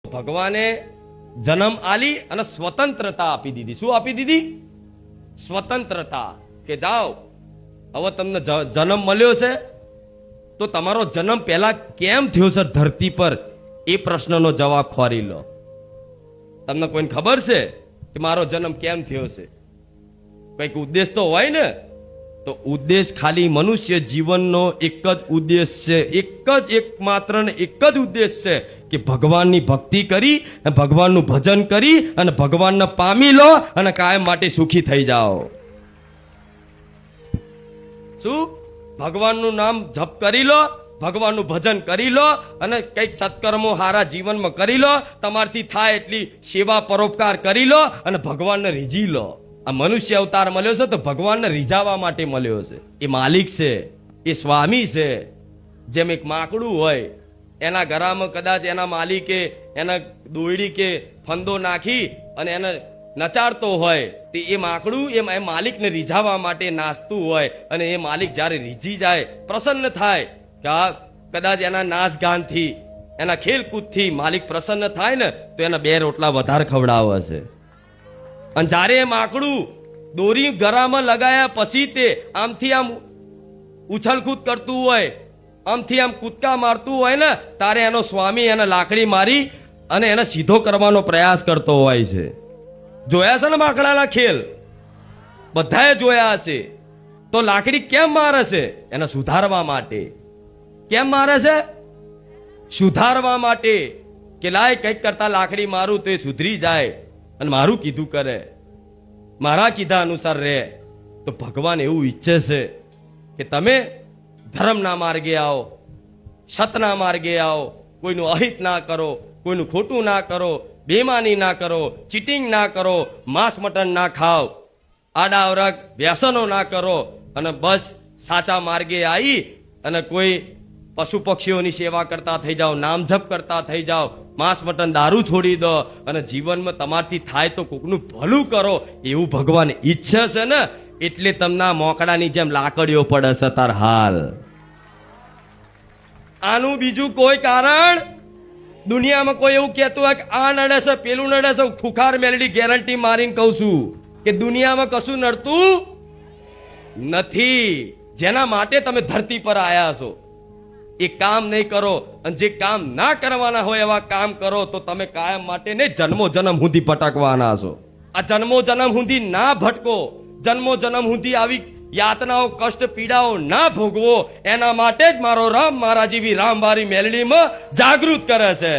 ભગવાને જન્મ આલી અને સ્વતંત્રતા આપી દીધી. શું આપી દીધી? સ્વતંત્રતા. કે જાઓ, હવે તમને જન્મ મળ્યો છે તો તમારો જન્મ પહેલા કેમ થયો છે ધરતી પર, એ પ્રશ્નનો જવાબ ખોરી લો. તમને કોઈને ખબર છે કે મારો જન્મ કેમ થયો છે? કંઈક ઉદ્દેશ તો હોય ને. તો ઉદ્દેશ ખાલી મનુષ્ય જીવનનો એક જ ઉદ્દેશ છે, એકમાત્ર ને એક જ ઉદ્દેશ છે કે ભગવાનની ભક્તિ કરી, ભગવાનનું ભજન કરી અને ભગવાનને પામી લો અને કાયમ માટે સુખી થઈ જાઓ. શું? ભગવાનનું નામ જપ કરી લો, ભગવાનનું ભજન કરી લો અને કંઈક સત્કર્મો હારા જીવનમાં કરી લો, તમારથી થાય એટલી સેવા પરોપકાર કરી લો અને ભગવાનને રીઝી લો. આ મનુષ્ય અવતાર મળ્યો છે તો ભગવાનને રીઝાવવા માટે મળ્યો છે. એ માલિક છે, એ સ્વામી છે. જેમ એક માકડું હોય, એના ઘરમાં કદાચ એના માલિકે એના દોયડી કે ફંદો નાખી અને એને નચાડતો હોય તો એ માકડું એ માલિકને રીઝાવવા માટે નાચતું હોય અને એ માલિક જ્યારે રીઝી જાય, પ્રસન્ન થાય કે આ કદાચ એના નાચ ગાનથી, એના ખેલકૂદથી માલિક પ્રસન્ન થાય ને તો એના 2 રોટલા વધારે ખવડાવે છે. અને જ્યારે એ માકડું દોરી ગળામાં લગાયા પછી તે આમથી આમ ઉછલકૂદ કરતું હોય, આમથી આમ કૂદકા મારતું હોય ને, તારે એનો સ્વામી એને લાકડી મારી અને એને સીધો કરવાનો પ્રયાસ કરતો હોય છે. જોયા છે ને માકડાના ખેલ? બધાએ જોયા હશે. તો લાકડી કેમ મારે છે? એને સુધારવા માટે. કેમ મારે છે? સુધારવા માટે. કે લાય કંઈક કરતા લાકડી મારું તો એ સુધરી જાય અને મારું કીધું કરે, મારા કીધા અનુસાર રહે. તો ભગવાન એવું ઈચ્છે છે કે તમે ધર્મના માર્ગે આવો, સતના માર્ગે આવો, કોઈનું અહિત ના કરો, કોઈનું ખોટું ના કરો, બેમાની ના કરો, ચીટિંગ ના કરો, માંસ મટન ના ખાઓ, આડાઅવરા વ્યસનો ના કરો અને બસ સાચા માર્ગે આવી અને કોઈ પશુ પક્ષીઓની સેવા કરતા થઈ જાઓ, નામ જપ કરતા થઈ જાઓ, માંસ મટન દારૂ છોડી દો અને જીવનમાં તમારથી થાય તો કોકનું ભલું કરો, એવું ભગવાન ઈચ્છે છે ને. એટલે તમને મોકડાની જેમ લાકડીઓ પડે છે તાર હાલ. આનું બીજું કોઈ કારણ દુનિયામાં કોઈ એવું કહેતું હોય કે આ નડે છે, પેલું નડે છે, ખુખાર મેલડી ગેરંટી મારીને કહું છું કે દુનિયામાં કશું નડતું નથી. જેના માટે તમે ધરતી પર આયા છો એ કામ નહીં કરો અને જે કામ ના કરવાના હોય એવા કામ કરો તો તમે કાયમ માટે નહીં, જન્મો જન્મ સુધી ભટકવાના છો. આ જન્મો જન્મ સુધી ના ભટકો, જન્મો જન્મ સુધી આવી યાતનાઓ, કષ્ટ, પીડાઓ ના ભોગવો. એના માટે જ મારો રામ મારા જેવી રામવારી મેલડીમાં જાગૃત કરે છે.